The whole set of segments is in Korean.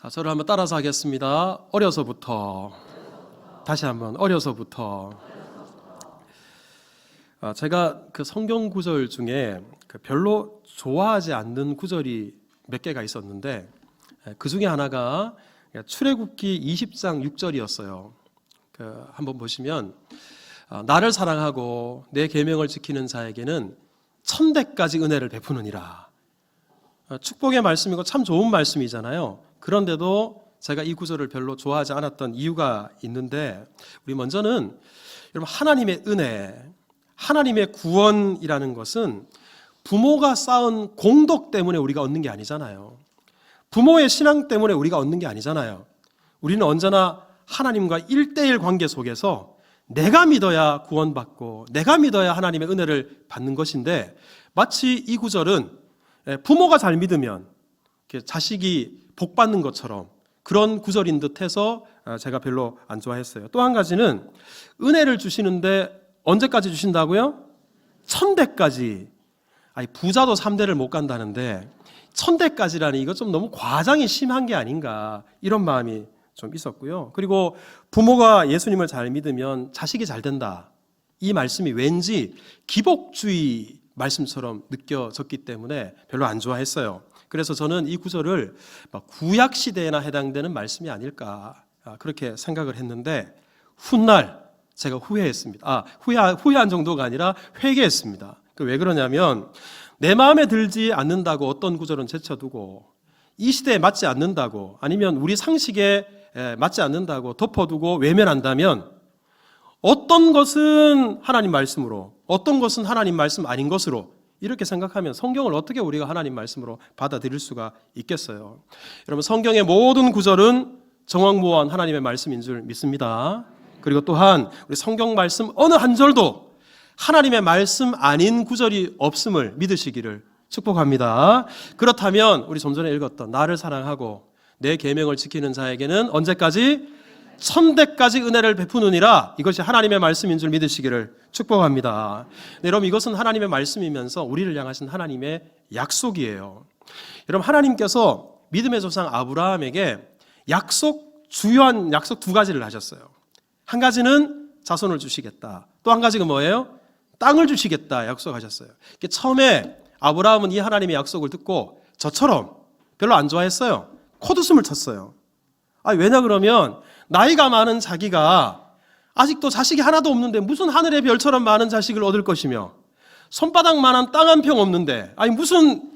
자, 저를 한번 따라서 하겠습니다. 어려서부터. 다시 한번 어려서부터. 제가 그 성경 구절 중에 별로 좋아하지 않는 구절이 몇 개가 있었는데 그 중에 하나가 출애굽기 20장 6절이었어요. 한번 보시면 나를 사랑하고 내 계명을 지키는 자에게는 천대까지 은혜를 베푸느니라. 축복의 말씀이고 참 좋은 말씀이잖아요. 그런데도 제가 이 구절을 별로 좋아하지 않았던 이유가 있는데, 우리 먼저는 여러분, 하나님의 은혜, 하나님의 구원이라는 것은 부모가 쌓은 공덕 때문에 우리가 얻는 게 아니잖아요. 부모의 신앙 때문에 우리가 얻는 게 아니잖아요. 우리는 언제나 하나님과 1:1 관계 속에서 내가 믿어야 구원받고 내가 믿어야 하나님의 은혜를 받는 것인데, 마치 이 구절은 부모가 잘 믿으면 자식이 복 받는 것처럼 그런 구절인 듯해서 제가 별로 안 좋아했어요. 또 한 가지는 은혜를 주시는데 언제까지 주신다고요? 천대까지. 아니, 부자도 3대를 못 간다는데 천대까지라니 이거 좀 너무 과장이 심한 게 아닌가, 이런 마음이 좀 있었고요. 그리고 부모가 예수님을 잘 믿으면 자식이 잘 된다, 이 말씀이 왠지 기복주의 말씀처럼 느껴졌기 때문에 별로 안 좋아했어요. 그래서 저는 이 구절을 구약 시대에나 해당되는 말씀이 아닐까, 그렇게 생각을 했는데 훗날 제가 후회했습니다. 후회한 정도가 아니라 회개했습니다. 왜 그러냐면, 내 마음에 들지 않는다고 어떤 구절은 제쳐두고, 이 시대에 맞지 않는다고, 아니면 우리 상식에 맞지 않는다고 덮어두고 외면한다면, 어떤 것은 하나님 말씀으로, 어떤 것은 하나님 말씀 아닌 것으로, 이렇게 생각하면 성경을 어떻게 우리가 하나님 말씀으로 받아들일 수가 있겠어요? 여러분, 성경의 모든 구절은 정확무한 하나님의 말씀인 줄 믿습니다. 그리고 또한 우리 성경 말씀 어느 한 절도 하나님의 말씀 아닌 구절이 없음을 믿으시기를 축복합니다. 그렇다면 우리 좀 전에 읽었던 나를 사랑하고 내 계명을 지키는 자에게는 언제까지? 천대까지 은혜를 베푸느니라. 이것이 하나님의 말씀인 줄 믿으시기를 축복합니다. 네, 여러분, 이것은 하나님의 말씀이면서 우리를 향하신 하나님의 약속이에요. 여러분, 하나님께서 믿음의 조상 아브라함에게 주요한 약속 2가지를 하셨어요. 한 가지는 자손을 주시겠다. 또 한 가지가 뭐예요? 땅을 주시겠다 약속하셨어요. 처음에 아브라함은 이 하나님의 약속을 듣고 저처럼 별로 안 좋아했어요. 콧웃음을 쳤어요. 왜냐 그러면 나이가 많은 자기가 아직도 자식이 하나도 없는데 무슨 하늘의 별처럼 많은 자식을 얻을 것이며, 손바닥만한 땅 한 평 없는데 무슨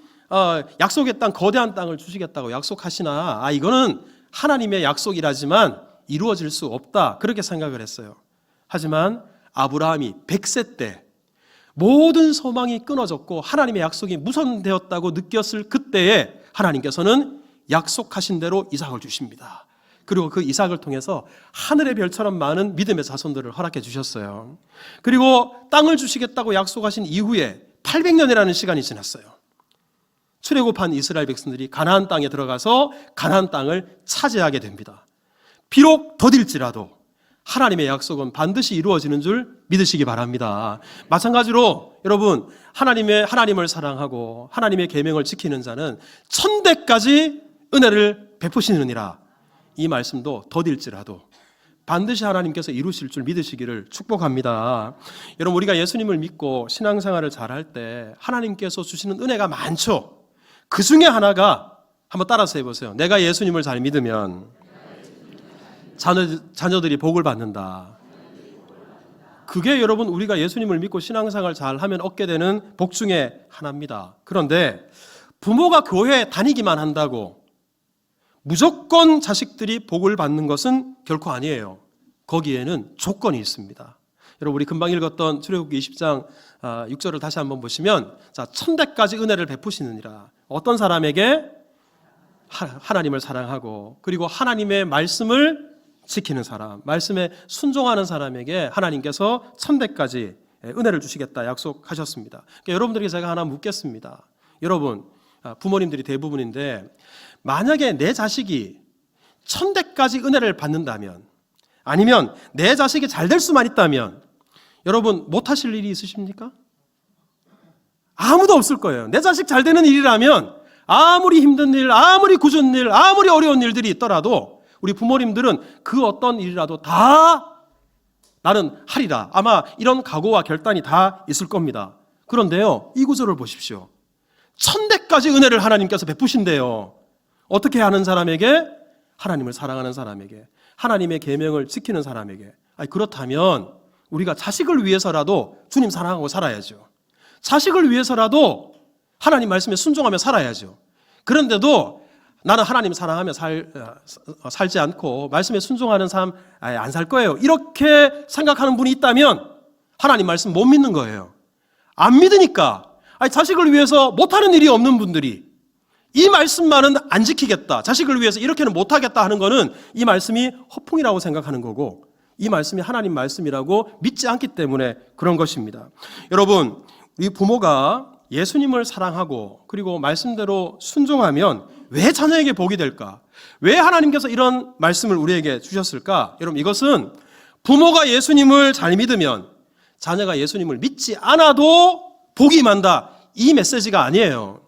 약속의 땅, 거대한 땅을 주시겠다고 약속하시나. 이거는 하나님의 약속이라지만 이루어질 수 없다, 그렇게 생각을 했어요. 하지만 아브라함이 100세 때 모든 소망이 끊어졌고 하나님의 약속이 무산되었다고 느꼈을 그때에 하나님께서는 약속하신 대로 이삭을 주십니다. 그리고 그 이삭을 통해서 하늘의 별처럼 많은 믿음의 자손들을 허락해 주셨어요. 그리고 땅을 주시겠다고 약속하신 이후에 800년이라는 시간이 지났어요. 출애굽한 이스라엘 백성들이 가나안 땅에 들어가서 가나안 땅을 차지하게 됩니다. 비록 더딜지라도 하나님의 약속은 반드시 이루어지는 줄 믿으시기 바랍니다. 마찬가지로 여러분, 하나님을 사랑하고 하나님의 계명을 지키는 자는 천대까지 은혜를 베푸시느니라. 이 말씀도 더딜지라도 반드시 하나님께서 이루실 줄 믿으시기를 축복합니다. 여러분, 우리가 예수님을 믿고 신앙생활을 잘할 때 하나님께서 주시는 은혜가 많죠. 그 중에 하나가, 한번 따라서 해보세요. 내가 예수님을 잘 믿으면 자녀들이 복을 받는다. 그게 여러분, 우리가 예수님을 믿고 신앙생활 잘하면 얻게 되는 복 중에 하나입니다. 그런데 부모가 교회에 다니기만 한다고 무조건 자식들이 복을 받는 것은 결코 아니에요. 거기에는 조건이 있습니다. 여러분, 우리 금방 읽었던 출애굽기 20장 6절을 다시 한번 보시면, 천대까지 은혜를 베푸시느니라. 어떤 사람에게? 하나님을 사랑하고 그리고 하나님의 말씀을 지키는 사람, 말씀에 순종하는 사람에게 하나님께서 천대까지 은혜를 주시겠다 약속하셨습니다. 그러니까 여러분들에게 제가 하나 묻겠습니다. 여러분, 부모님들이 대부분인데, 만약에 내 자식이 천대까지 은혜를 받는다면, 아니면 내 자식이 잘 될 수만 있다면 여러분, 못하실 일이 있으십니까? 아무도 없을 거예요. 내 자식 잘 되는 일이라면 아무리 힘든 일, 아무리 굳은 일, 아무리 어려운 일들이 있더라도 우리 부모님들은 그 어떤 일이라도 다 나는 하리라. 아마 이런 각오와 결단이 다 있을 겁니다. 그런데요, 이 구절을 보십시오. 1000배까지 은혜를 하나님께서 베푸신대요. 어떻게 하는 사람에게? 하나님을 사랑하는 사람에게, 하나님의 계명을 지키는 사람에게. 아니, 그렇다면 우리가 자식을 위해서라도 주님 사랑하고 살아야죠. 자식을 위해서라도 하나님 말씀에 순종하며 살아야죠. 그런데도 나는 하나님 사랑하며 살지 않고 말씀에 순종하는 삶 안 살 거예요, 이렇게 생각하는 분이 있다면 하나님 말씀 못 믿는 거예요. 안 믿으니까. 아니, 자식을 위해서 못하는 일이 없는 분들이 이 말씀만은 안 지키겠다, 자식을 위해서 이렇게는 못하겠다 하는 거는 이 말씀이 허풍이라고 생각하는 거고, 이 말씀이 하나님 말씀이라고 믿지 않기 때문에 그런 것입니다. 여러분, 이 부모가 예수님을 사랑하고 그리고 말씀대로 순종하면 왜 자녀에게 복이 될까? 왜 하나님께서 이런 말씀을 우리에게 주셨을까? 여러분, 이것은 부모가 예수님을 잘 믿으면 자녀가 예수님을 믿지 않아도 복이 임한다, 이 메시지가 아니에요.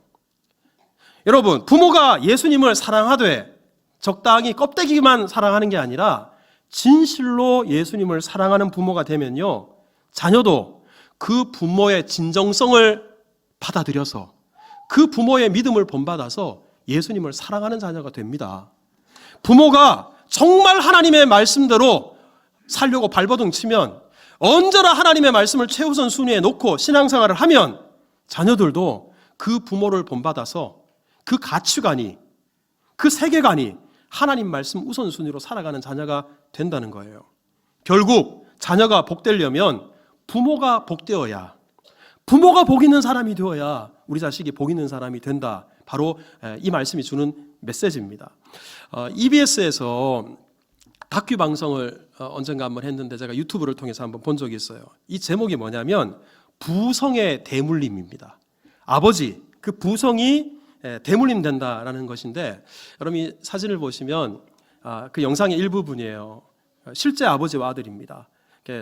여러분, 부모가 예수님을 사랑하되 적당히 껍데기만 사랑하는 게 아니라 진실로 예수님을 사랑하는 부모가 되면요, 자녀도 그 부모의 진정성을 받아들여서 그 부모의 믿음을 본받아서 예수님을 사랑하는 자녀가 됩니다. 부모가 정말 하나님의 말씀대로 살려고 발버둥 치면, 언제나 하나님의 말씀을 최우선 순위에 놓고 신앙생활을 하면 자녀들도 그 부모를 본받아서 그 가치관이, 그 세계관이 하나님 말씀 우선순위로 살아가는 자녀가 된다는 거예요. 결국 자녀가 복되려면 부모가 복되어야, 부모가 복 있는 사람이 되어야 우리 자식이 복 있는 사람이 된다. 바로 이 말씀이 주는 메시지입니다. EBS에서 다큐 방송을 언젠가 한번 했는데 제가 유튜브를 통해서 한번 본 적이 있어요. 이 제목이 뭐냐면 부성의 대물림입니다. 아버지, 그 부성이 대물림 된다라는 것인데, 여러분 이 사진을 보시면 그 영상의 일부분이에요. 실제 아버지와 아들입니다.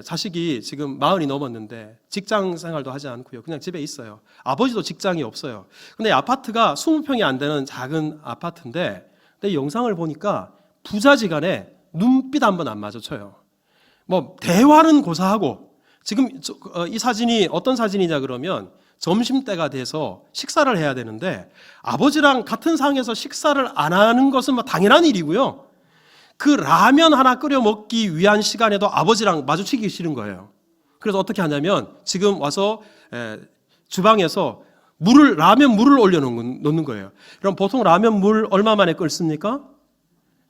자식이 지금 40이 넘었는데 직장 생활도 하지 않고요, 그냥 집에 있어요. 아버지도 직장이 없어요. 근데 이 아파트가 20평이 안 되는 작은 아파트인데, 근데 이 영상을 보니까 부자지간에 눈빛 한번 안 마주쳐요. 뭐 대화는 고사하고, 지금 이 사진이 어떤 사진이냐 그러면 점심때가 돼서 식사를 해야 되는데 아버지랑 같은 상에서 식사를 안 하는 것은 뭐 당연한 일이고요, 그 라면 하나 끓여 먹기 위한 시간에도 아버지랑 마주치기 싫은 거예요. 그래서 어떻게 하냐면 지금 와서 주방에서 라면 물을 올려놓는 거예요. 그럼 보통 라면 물 얼마 만에 끓습니까?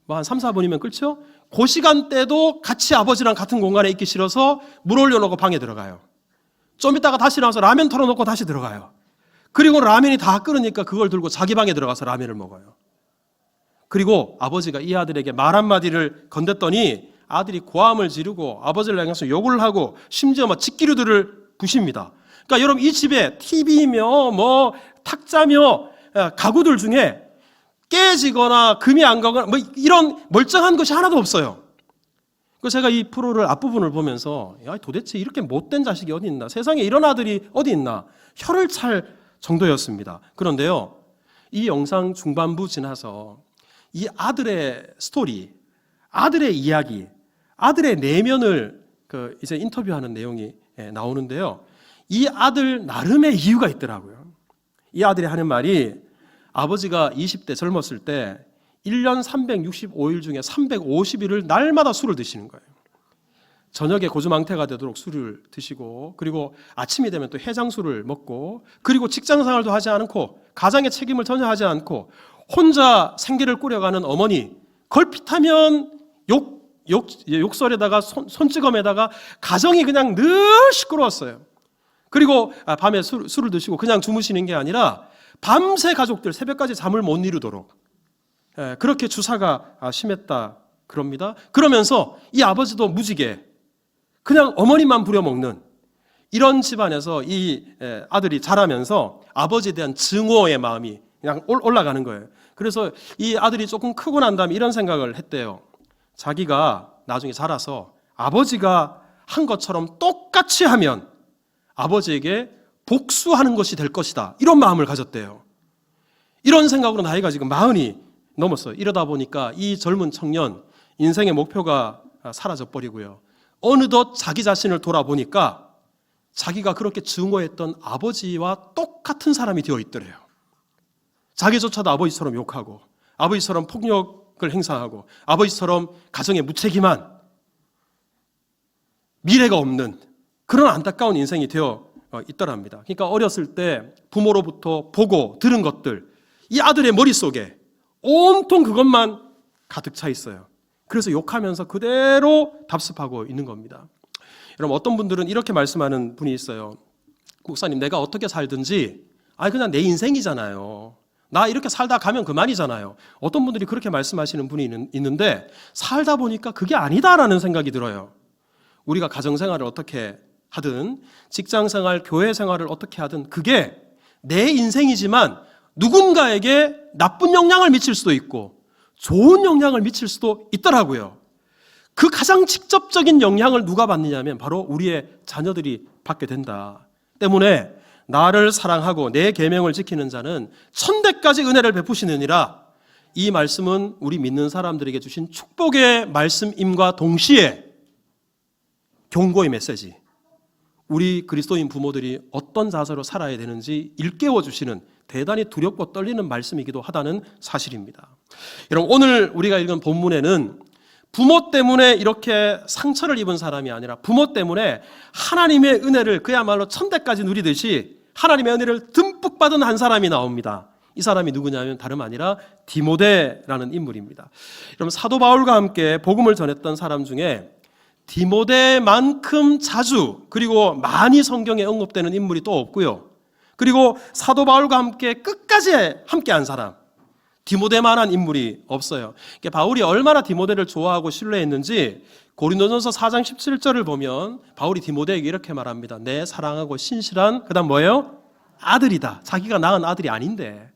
뭐 한 3, 4분이면 끓죠? 그 시간대도 같이 아버지랑 같은 공간에 있기 싫어서 물 올려놓고 방에 들어가요. 좀 있다가 다시 나와서 라면 털어놓고 다시 들어가요. 그리고 라면이 다 끓으니까 그걸 들고 자기 방에 들어가서 라면을 먹어요. 그리고 아버지가 이 아들에게 말 한마디를 건넸더니 아들이 고함을 지르고 아버지를 향해서 욕을 하고 심지어 막 직기류들을 부십니다. 그러니까 여러분, 이 집에 TV며 뭐 탁자며 가구들 중에 깨지거나 금이 안 가거나 뭐 이런 멀쩡한 것이 하나도 없어요. 그래서 제가 이 프로를 앞부분을 보면서, 야, 도대체 이렇게 못된 자식이 어디 있나, 세상에 이런 아들이 어디 있나, 혀를 찰 정도였습니다. 그런데요, 이 영상 중반부 지나서 이 아들의 스토리, 아들의 이야기, 아들의 내면을 이제 인터뷰하는 내용이 나오는데요, 이 아들 나름의 이유가 있더라고요. 이 아들이 하는 말이, 아버지가 20대 젊었을 때 1년 365일 중에 350일을 날마다 술을 드시는 거예요. 저녁에 고주망태가 되도록 술을 드시고, 그리고 아침이 되면 또 해장술을 먹고, 그리고 직장생활도 하지 않고 가장의 책임을 전혀 하지 않고 혼자 생계를 꾸려가는 어머니, 걸핏하면 욕설에다가 손찌검에다가 가정이 그냥 늘 시끄러웠어요. 그리고 밤에 술을 드시고 그냥 주무시는 게 아니라 밤새 가족들 새벽까지 잠을 못 이루도록 그렇게 주사가 심했다 그럽니다. 그러면서 이 아버지도 무지개 그냥 어머니만 부려먹는 이런 집안에서 이 아들이 자라면서 아버지에 대한 증오의 마음이 그냥 올라가는 거예요. 그래서 이 아들이 조금 크고 난 다음에 이런 생각을 했대요. 자기가 나중에 자라서 아버지가 한 것처럼 똑같이 하면 아버지에게 복수하는 것이 될 것이다, 이런 마음을 가졌대요. 이런 생각으로 나이가 지금 40이 넘었어요. 이러다 보니까 이 젊은 청년 인생의 목표가 사라져버리고요. 어느덧 자기 자신을 돌아보니까 자기가 그렇게 증오했던 아버지와 똑같은 사람이 되어 있더래요. 자기조차도 아버지처럼 욕하고 아버지처럼 폭력을 행사하고 아버지처럼 가정에 무책임한 미래가 없는 그런 안타까운 인생이 되어 있더랍니다. 그러니까 어렸을 때 부모로부터 보고 들은 것들, 이 아들의 머릿속에 온통 그것만 가득 차 있어요. 그래서 욕하면서 그대로 답습하고 있는 겁니다. 여러분, 어떤 분들은 이렇게 말씀하는 분이 있어요. 목사님, 내가 어떻게 살든지 그냥 내 인생이잖아요. 나 이렇게 살다 가면 그만이잖아요. 어떤 분들이 그렇게 말씀하시는 분이 있는데 살다 보니까 그게 아니다라는 생각이 들어요. 우리가 가정생활을 어떻게 하든 직장생활, 교회생활을 어떻게 하든 그게 내 인생이지만 누군가에게 나쁜 영향을 미칠 수도 있고 좋은 영향을 미칠 수도 있더라고요. 그 가장 직접적인 영향을 누가 받느냐면 바로 우리의 자녀들이 받게 된다. 때문에 나를 사랑하고 내 계명을 지키는 자는 천대까지 은혜를 베푸시느니라. 이 말씀은 우리 믿는 사람들에게 주신 축복의 말씀임과 동시에 경고의 메시지, 우리 그리스도인 부모들이 어떤 자세로 살아야 되는지 일깨워 주시는 대단히 두렵고 떨리는 말씀이기도 하다는 사실입니다. 여러분, 오늘 우리가 읽은 본문에는 부모 때문에 이렇게 상처를 입은 사람이 아니라 부모 때문에 하나님의 은혜를 그야말로 천대까지 누리듯이 하나님의 은혜를 듬뿍 받은 한 사람이 나옵니다. 이 사람이 누구냐면 다름 아니라 디모데라는 인물입니다. 여러분, 사도 바울과 함께 복음을 전했던 사람 중에 디모데만큼 자주 그리고 많이 성경에 언급되는 인물이 또 없고요. 그리고 사도 바울과 함께 끝까지 함께한 사람, 디모데만한 인물이 없어요. 바울이 얼마나 디모데를 좋아하고 신뢰했는지 고린도전서 4장 17절을 보면 바울이 디모데에게 이렇게 말합니다. 내 사랑하고 신실한, 그 다음 뭐예요? 아들이다. 자기가 낳은 아들이 아닌데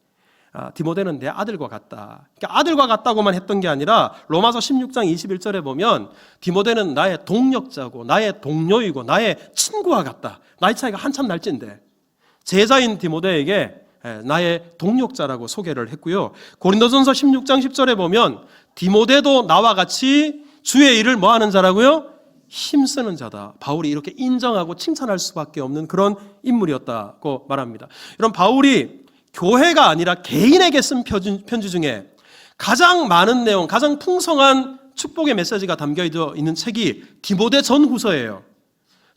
디모데는 내 아들과 같다. 그러니까 아들과 같다고만 했던 게 아니라 로마서 16장 21절에 보면 디모데는 나의 동력자고 나의 동료이고 나의 친구와 같다. 나이 차이가 한참 날진데 제자인 디모데에게 나의 동력자라고 소개를 했고요. 고린도전서 16장 10절에 보면 디모데도 나와 같이 주의 일을 뭐하는 자라고요? 힘쓰는 자다. 바울이 이렇게 인정하고 칭찬할 수밖에 없는 그런 인물이었다고 말합니다. 여러분, 바울이 교회가 아니라 개인에게 쓴 편지 중에 가장 많은 내용, 가장 풍성한 축복의 메시지가 담겨 있는 책이 디모데 전후서예요.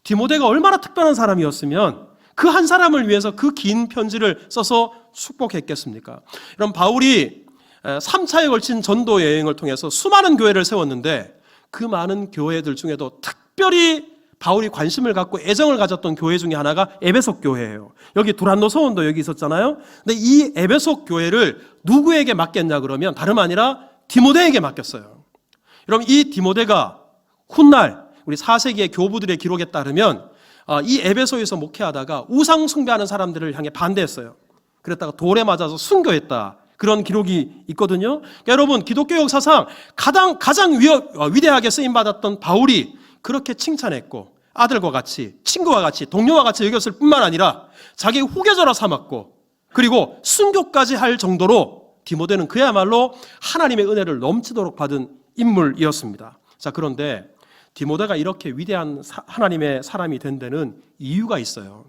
디모데가 얼마나 특별한 사람이었으면 그 한 사람을 위해서 그 긴 편지를 써서 축복했겠습니까? 여러분, 바울이 3차에 걸친 전도 여행을 통해서 수많은 교회를 세웠는데 그 많은 교회들 중에도 특별히 바울이 관심을 갖고 애정을 가졌던 교회 중에 하나가 에베소 교회예요. 여기 두란노 서원도 여기 있었잖아요. 근데 이 에베소 교회를 누구에게 맡겼냐 그러면 다름 아니라 디모데에게 맡겼어요. 여러분, 이 디모데가 훗날 우리 4세기의 교부들의 기록에 따르면 이 에베소에서 목회하다가 우상 숭배하는 사람들을 향해 반대했어요. 그랬다가 돌에 맞아서 순교했다. 그런 기록이 있거든요. 그러니까 여러분, 기독교 역사상 가장 위대하게 쓰임받았던 바울이 그렇게 칭찬했고 아들과 같이, 친구와 같이, 동료와 같이 여겼을 뿐만 아니라 자기 후계자로 삼았고 그리고 순교까지 할 정도로 디모데는 그야말로 하나님의 은혜를 넘치도록 받은 인물이었습니다. 자, 그런데 디모데가 이렇게 위대한 하나님의 사람이 된 데는 이유가 있어요.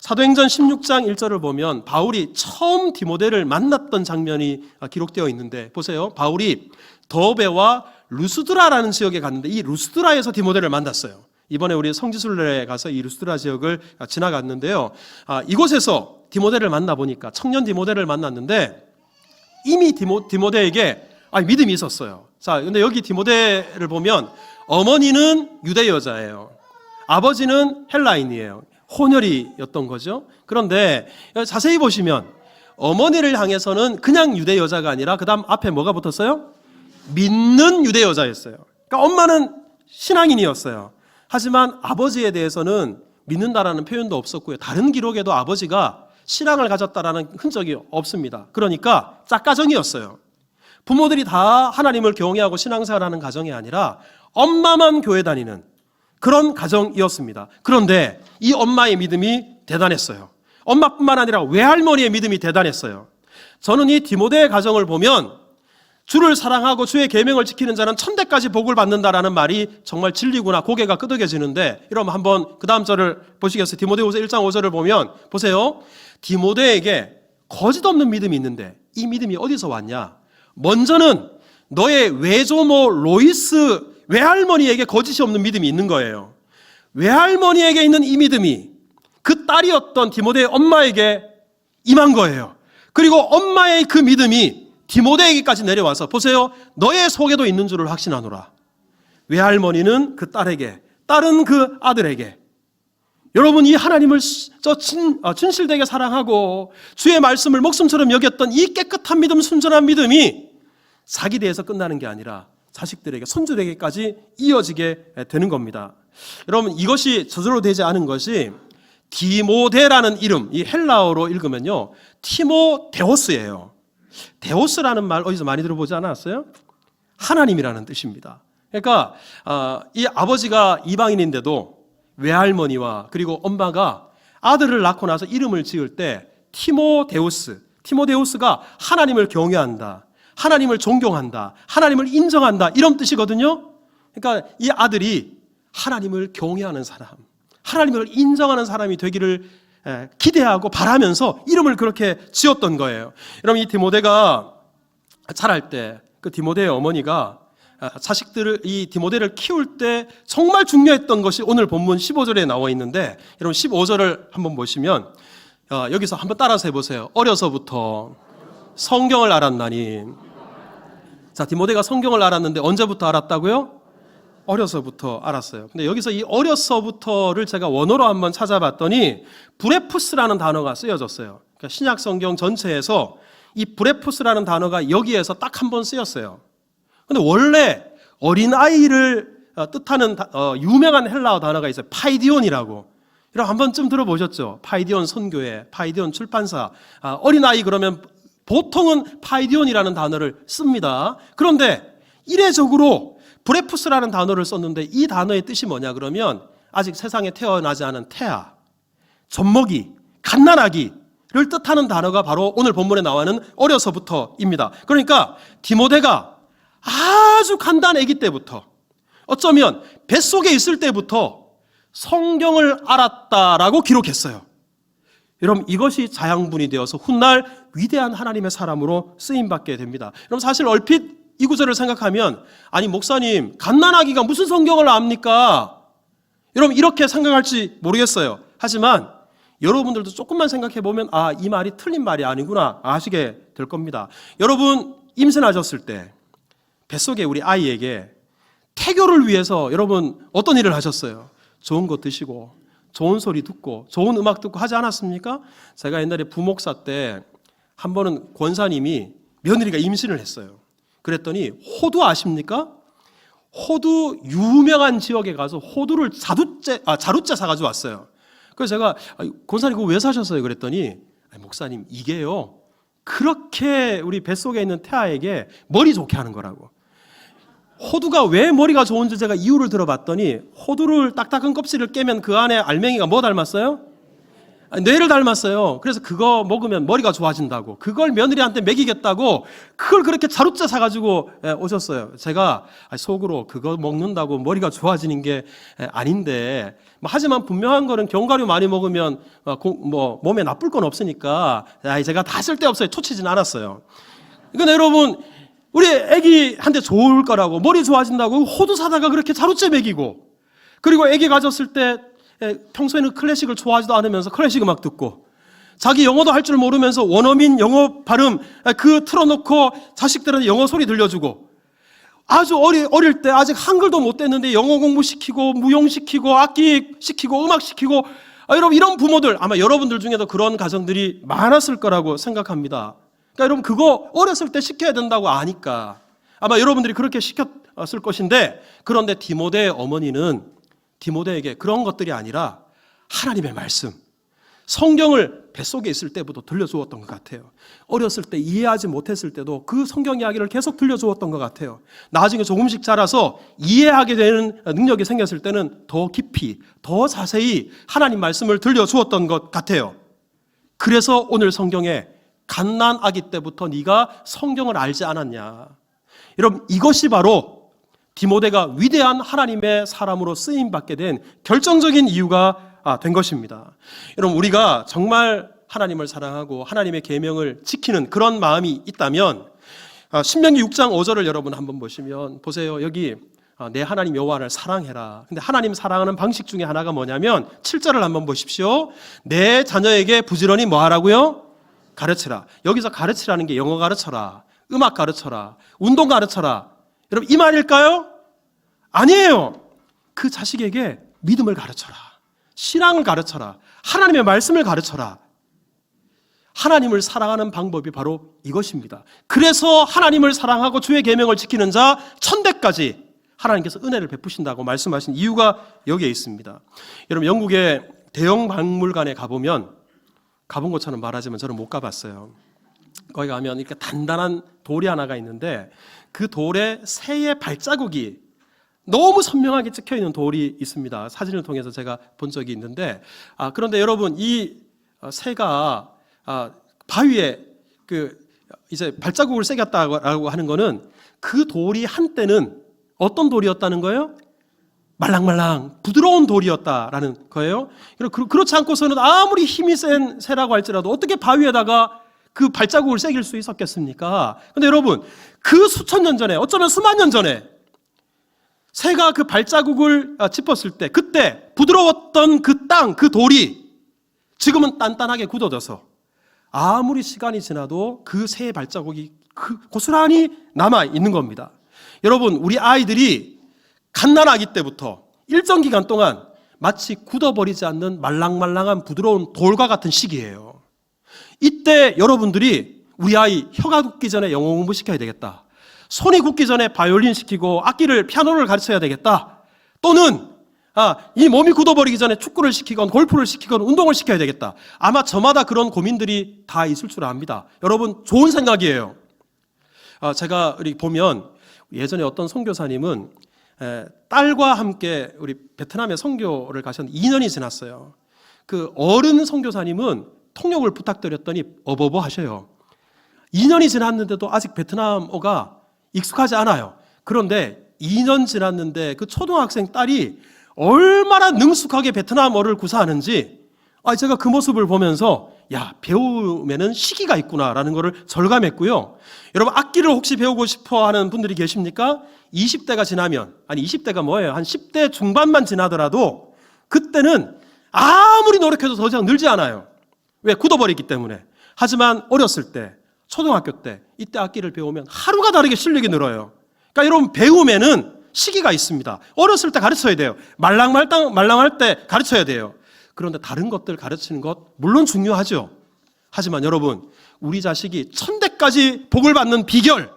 사도행전 16장 1절을 보면 바울이 처음 디모데를 만났던 장면이 기록되어 있는데 보세요. 바울이 더베와 루스드라라는 지역에 갔는데 이 루스드라에서 디모데를 만났어요. 이번에 우리 성지순례에 가서 이 루스드라 지역을 지나갔는데요. 이곳에서 디모데를 만나보니까 청년 디모데를 만났는데 이미 디모데에게 믿음이 있었어요. 자, 근데 여기 디모데를 보면 어머니는 유대 여자예요. 아버지는 헬라인이에요. 혼혈이었던 거죠. 그런데 자세히 보시면 어머니를 향해서는 그냥 유대 여자가 아니라 그 다음 앞에 뭐가 붙었어요? 믿는 유대 여자였어요. 그러니까 엄마는 신앙인이었어요. 하지만 아버지에 대해서는 믿는다라는 표현도 없었고요. 다른 기록에도 아버지가 신앙을 가졌다라는 흔적이 없습니다. 그러니까 짝가정이었어요. 부모들이 다 하나님을 경외하고 신앙생활하는 가정이 아니라 엄마만 교회 다니는 그런 가정이었습니다. 그런데 이 엄마의 믿음이 대단했어요. 엄마뿐만 아니라 외할머니의 믿음이 대단했어요. 저는 이 디모데의 가정을 보면 주를 사랑하고 주의 계명을 지키는 자는 천대까지 복을 받는다라는 말이 정말 진리구나, 고개가 끄덕여지는데, 여러분 한번 그 다음 절을 보시겠어요? 디모데후서 1장 5절을 보면 보세요. 디모데에게 거짓 없는 믿음이 있는데 이 믿음이 어디서 왔냐? 먼저는 너의 외조모 로이스 외할머니에게 거짓이 없는 믿음이 있는 거예요. 외할머니에게 있는 이 믿음이 그 딸이었던 디모데의 엄마에게 임한 거예요. 그리고 엄마의 그 믿음이 디모데에게까지 내려와서 보세요. 너의 속에도 있는 줄을 확신하노라. 외할머니는 그 딸에게, 딸은 그 아들에게. 여러분, 이 하나님을 진실되게 사랑하고 주의 말씀을 목숨처럼 여겼던 이 깨끗한 믿음, 순전한 믿음이 자기 대해서 끝나는 게 아니라 자식들에게, 손주에게까지 이어지게 되는 겁니다. 여러분, 이것이 저절로 되지 않은 것이 디모데라는 이름, 이 헬라어로 읽으면요, 티모데오스예요. 데오스라는 말 어디서 많이 들어보지 않았어요? 하나님이라는 뜻입니다. 그러니까 이 아버지가 이방인인데도 외할머니와 그리고 엄마가 아들을 낳고 나서 이름을 지을 때 티모데우스가 하나님을 경외한다, 하나님을 존경한다, 하나님을 인정한다, 이런 뜻이거든요. 그러니까 이 아들이 하나님을 경외하는 사람, 하나님을 인정하는 사람이 되기를 기대하고 바라면서 이름을 그렇게 지었던 거예요. 여러분, 이 디모데가 자랄 때 그 디모데의 어머니가 자식들을, 이 디모데를 키울 때 정말 중요했던 것이 오늘 본문 15절에 나와 있는데, 여러분 15절을 한번 보시면 여기서 한번 따라서 해보세요. 어려서부터 성경을 알았나니. 자, 디모데가 성경을 알았는데 언제부터 알았다고요? 어려서부터 알았어요. 근데 여기서 이 어려서부터를 제가 원어로 한번 찾아봤더니 브레푸스라는 단어가 쓰여졌어요. 그러니까 신약 성경 전체에서 이 브레푸스라는 단어가 여기에서 딱 한 번 쓰였어요. 근데 원래 어린아이를 뜻하는 유명한 헬라어 단어가 있어요. 파이디온이라고. 여러분 한 번쯤 들어보셨죠? 파이디온 선교회, 파이디온 출판사. 어린아이 그러면 보통은 파이디온이라는 단어를 씁니다. 그런데 이례적으로 브레푸스라는 단어를 썼는데 이 단어의 뜻이 뭐냐 그러면 아직 세상에 태어나지 않은 태아, 젖먹이, 갓난아기를 뜻하는 단어가 바로 오늘 본문에 나와는 어려서부터입니다. 그러니까 디모데가 아주 간단 아기 때부터, 어쩌면 뱃속에 있을 때부터 성경을 알았다라고 기록했어요. 여러분, 이것이 자양분이 되어서 훗날 위대한 하나님의 사람으로 쓰임받게 됩니다. 여러분, 사실 얼핏 이 구절을 생각하면, 아니 목사님, 갓난아기가 무슨 성경을 압니까? 여러분 이렇게 생각할지 모르겠어요. 하지만 여러분들도 조금만 생각해 보면 이 말이 틀린 말이 아니구나 아시게 될 겁니다. 여러분 임신하셨을 때 뱃속에 우리 아이에게 태교를 위해서 여러분 어떤 일을 하셨어요? 좋은 거 드시고 좋은 소리 듣고 좋은 음악 듣고 하지 않았습니까? 제가 옛날에 부목사 때 한 번은 권사님이 며느리가 임신을 했어요. 그랬더니 호두 아십니까? 호두 유명한 지역에 가서 호두를 자루째 사가지고 왔어요. 그래서 제가 권사님 그거 왜 사셨어요? 그랬더니 목사님 이게요 그렇게 우리 뱃속에 있는 태아에게 머리 좋게 하는 거라고. 호두가 왜 머리가 좋은지 제가 이유를 들어봤더니 호두를 딱딱한 껍질을 깨면 그 안에 알맹이가 뭐 닮았어요? 뇌를 닮았어요. 그래서 그거 먹으면 머리가 좋아진다고, 그걸 며느리한테 먹이겠다고 그걸 그렇게 자루째 사가지고 오셨어요. 제가 속으로 그거 먹는다고 머리가 좋아지는 게 아닌데, 하지만 분명한 거는 견과류 많이 먹으면 몸에 나쁠 건 없으니까 제가 다 쓸데없어요. 초치진 않았어요. 그러니까 여러분, 우리 애기한테 좋을 거라고 머리 좋아진다고 호두 사다가 그렇게 자루째 먹이고, 그리고 애기 가졌을 때 평소에는 클래식을 좋아하지도 않으면서 클래식 음악 듣고, 자기 영어도 할 줄 모르면서 원어민 영어 발음 그 틀어놓고 자식들은 영어 소리 들려주고, 아주 어릴 때 아직 한글도 못 됐는데 영어 공부시키고 무용시키고 악기 시키고 음악 시키고, 여러분 이런 부모들 아마 여러분들 중에도 그런 가정들이 많았을 거라고 생각합니다. 그러니까 여러분 그거 어렸을 때 시켜야 된다고 아니까 아마 여러분들이 그렇게 시켰을 것인데, 그런데 디모데의 어머니는 디모데에게 그런 것들이 아니라 하나님의 말씀, 성경을 뱃속에 있을 때부터 들려주었던 것 같아요. 어렸을 때 이해하지 못했을 때도 그 성경 이야기를 계속 들려주었던 것 같아요. 나중에 조금씩 자라서 이해하게 되는 능력이 생겼을 때는 더 깊이, 더 자세히 하나님 말씀을 들려주었던 것 같아요. 그래서 오늘 성경에 갓난 아기 때부터 네가 성경을 알지 않았냐. 여러분, 이것이 바로 디모데가 위대한 하나님의 사람으로 쓰임받게 된 결정적인 이유가 된 것입니다. 여러분, 우리가 정말 하나님을 사랑하고 하나님의 계명을 지키는 그런 마음이 있다면 신명기 6장 5절을 여러분 한번 보시면 보세요. 여기 내 하나님 여호와를 사랑해라. 근데 하나님 사랑하는 방식 중에 하나가 뭐냐면 7절을 한번 보십시오. 내 자녀에게 부지런히 뭐 하라고요? 가르치라. 여기서 가르치라는 게 영어 가르쳐라, 음악 가르쳐라, 운동 가르쳐라. 여러분, 이 말일까요? 아니에요. 그 자식에게 믿음을 가르쳐라, 신앙을 가르쳐라, 하나님의 말씀을 가르쳐라. 하나님을 사랑하는 방법이 바로 이것입니다. 그래서 하나님을 사랑하고 주의 계명을 지키는 자 천대까지 하나님께서 은혜를 베푸신다고 말씀하신 이유가 여기에 있습니다. 여러분, 영국의 대형 박물관에 가보면, 가본 것처럼 말하지만 저는 못 가봤어요. 거기 가면 이렇게 단단한 돌이 하나가 있는데 그 돌에 새의 발자국이 너무 선명하게 찍혀 있는 돌이 있습니다. 사진을 통해서 제가 본 적이 있는데, 그런데 여러분, 이 새가 바위에 이제 발자국을 새겼다고 하는 거는 그 돌이 한때는 어떤 돌이었다는 거예요? 말랑말랑 부드러운 돌이었다라는 거예요. 그렇지 않고서는 아무리 힘이 센 새라고 할지라도 어떻게 바위에다가 그 발자국을 새길 수 있었겠습니까? 그런데 여러분, 그 수천 년 전에, 어쩌면 수만 년 전에 새가 그 발자국을 짚었을 때, 그때 부드러웠던 그 땅, 그 돌이 지금은 단단하게 굳어져서 아무리 시간이 지나도 그 새의 발자국이 고스란히 남아 있는 겁니다. 여러분, 우리 아이들이 갓난아기 때부터 일정 기간 동안 마치 굳어버리지 않는 말랑말랑한 부드러운 돌과 같은 시기예요. 이때 여러분들이 우리 아이 혀가 굳기 전에 영어 공부 시켜야 되겠다, 손이 굳기 전에 바이올린 시키고 악기를, 피아노를 가르쳐야 되겠다, 또는 이 몸이 굳어버리기 전에 축구를 시키건 골프를 시키건 운동을 시켜야 되겠다. 아마 저마다 그런 고민들이 다 있을 줄 압니다. 여러분, 좋은 생각이에요. 제가 보면 예전에 어떤 선교사님은 딸과 함께 우리 베트남에 선교를 가셨는데 2년이 지났어요. 그 어른 선교사님은 통역을 부탁드렸더니 어버버 하셔요. 2년이 지났는데도 아직 베트남어가 익숙하지 않아요. 그런데 2년 지났는데 그 초등학생 딸이 얼마나 능숙하게 베트남어를 구사하는지 제가 그 모습을 보면서 배우면은 시기가 있구나라는 것을 절감했고요. 여러분, 악기를 혹시 배우고 싶어 하는 분들이 계십니까? 20대가 지나면, 20대가 뭐예요? 한 10대 중반만 지나더라도 그때는 아무리 노력해도 더 이상 늘지 않아요. 왜? 굳어버리기 때문에. 하지만 어렸을 때, 초등학교 때, 이때 악기를 배우면 하루가 다르게 실력이 늘어요. 그러니까 여러분, 배우면은 시기가 있습니다. 어렸을 때 가르쳐야 돼요. 말랑할 때 가르쳐야 돼요. 그런데 다른 것들 가르치는 것 물론 중요하죠. 하지만 여러분, 우리 자식이 천대까지 복을 받는 비결,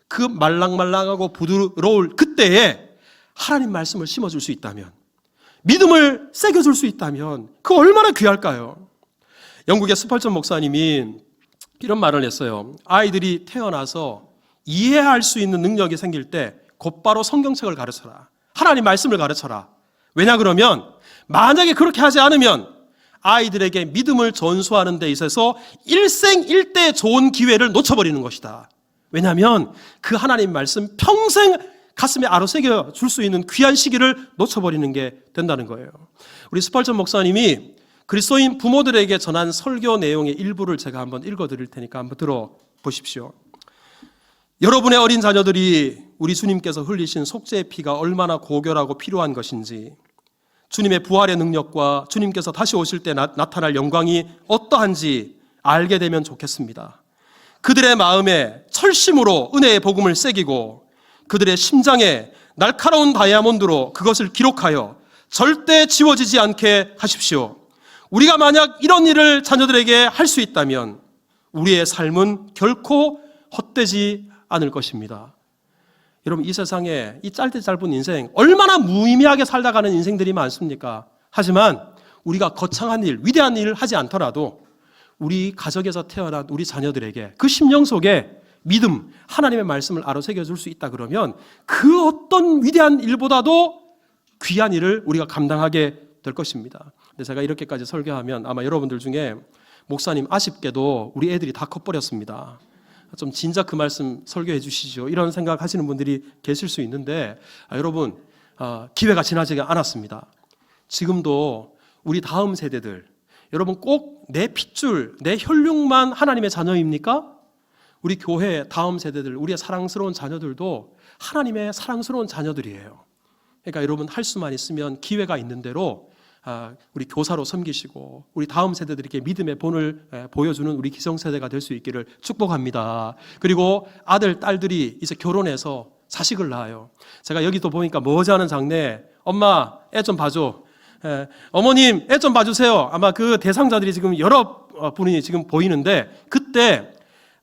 그 말랑말랑하고 부드러울 그때에 하나님 말씀을 심어줄 수 있다면, 믿음을 새겨줄 수 있다면 그 얼마나 귀할까요? 영국의 스펄전 목사님이 이런 말을 했어요. 아이들이 태어나서 이해할 수 있는 능력이 생길 때 곧바로 성경책을 가르쳐라, 하나님 말씀을 가르쳐라. 왜냐 그러면 만약에 그렇게 하지 않으면 아이들에게 믿음을 전수하는 데 있어서 일생일대 좋은 기회를 놓쳐버리는 것이다. 왜냐하면 그 하나님 말씀 평생 가슴에 아로새겨 줄 수 있는 귀한 시기를 놓쳐버리는 게 된다는 거예요. 우리 스펄전 목사님이 그리스도인 부모들에게 전한 설교 내용의 일부를 제가 한번 읽어드릴 테니까 한번 들어보십시오. 여러분의 어린 자녀들이 우리 주님께서 흘리신 속죄의 피가 얼마나 고결하고 필요한 것인지, 주님의 부활의 능력과 주님께서 다시 오실 때 나타날 영광이 어떠한지 알게 되면 좋겠습니다. 그들의 마음에 철심으로 은혜의 복음을 새기고 그들의 심장에 날카로운 다이아몬드로 그것을 기록하여 절대 지워지지 않게 하십시오. 우리가 만약 이런 일을 자녀들에게 할 수 있다면 우리의 삶은 결코 헛되지 않을 것입니다. 여러분, 이 세상에 이 짧은 인생 얼마나 무의미하게 살다가는 인생들이 많습니까? 하지만 우리가 거창한 일, 위대한 일을 하지 않더라도 우리 가정에서 태어난 우리 자녀들에게 그 심령 속에 믿음, 하나님의 말씀을 아로새겨 줄 수 있다 그러면 그 어떤 위대한 일보다도 귀한 일을 우리가 감당하게 될 것입니다. 근데 제가 이렇게까지 설교하면 아마 여러분들 중에 목사님 아쉽게도 우리 애들이 다 커버렸습니다. 좀 진작 그 말씀 설교해 주시죠. 이런 생각하시는 분들이 계실 수 있는데 여러분 기회가 지나지 않았습니다. 지금도 우리 다음 세대들 여러분 꼭 내 핏줄, 내 혈육만 하나님의 자녀입니까? 우리 교회 다음 세대들, 우리의 사랑스러운 자녀들도 하나님의 사랑스러운 자녀들이에요. 그러니까 여러분 할 수만 있으면 기회가 있는 대로 우리 교사로 섬기시고 우리 다음 세대들에게 믿음의 본을 보여주는 우리 기성세대가 될 수 있기를 축복합니다. 그리고 아들, 딸들이 이제 결혼해서 자식을 낳아요. 제가 여기도 보니까 머지않은 장래 엄마 애 좀 봐줘, 어머님 애 좀 봐주세요. 아마 그 대상자들이 지금 여러 분이 지금 보이는데 그때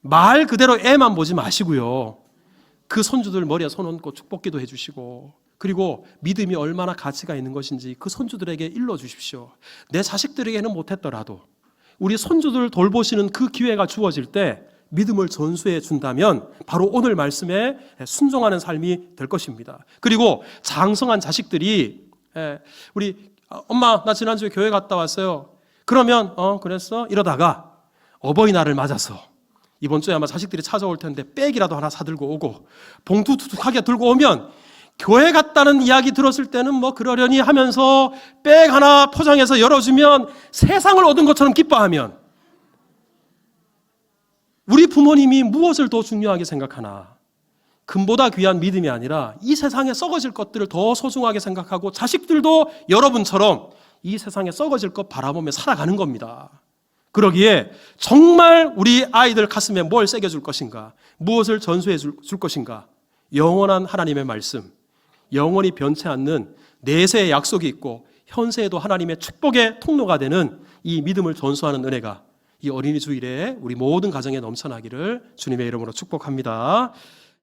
말 그대로 애만 보지 마시고요. 그 손주들 머리에 손 얹고 축복기도 해주시고 그리고 믿음이 얼마나 가치가 있는 것인지 그 손주들에게 일러주십시오. 내 자식들에게는 못했더라도 우리 손주들 돌보시는 그 기회가 주어질 때 믿음을 전수해 준다면 바로 오늘 말씀에 순종하는 삶이 될 것입니다. 그리고 장성한 자식들이 우리 엄마 나 지난주에 교회 갔다 왔어요. 그러면 그랬어? 이러다가 어버이날을 맞아서 이번 주에 아마 자식들이 찾아올 텐데 백이라도 하나 사들고 오고 봉투 두둑하게 들고 오면 교회 갔다는 이야기 들었을 때는 뭐 그러려니 하면서 백 하나 포장해서 열어주면 세상을 얻은 것처럼 기뻐하면 우리 부모님이 무엇을 더 중요하게 생각하나? 금보다 귀한 믿음이 아니라 이 세상에 썩어질 것들을 더 소중하게 생각하고 자식들도 여러분처럼 이 세상에 썩어질 것 바라보며 살아가는 겁니다. 그러기에 정말 우리 아이들 가슴에 뭘 새겨줄 것인가? 무엇을 전수해 줄 것인가? 영원한 하나님의 말씀, 영원히 변치 않는 내세의 약속이 있고 현세에도 하나님의 축복의 통로가 되는 이 믿음을 전수하는 은혜가 이 어린이 주일에 우리 모든 가정에 넘쳐나기를 주님의 이름으로 축복합니다.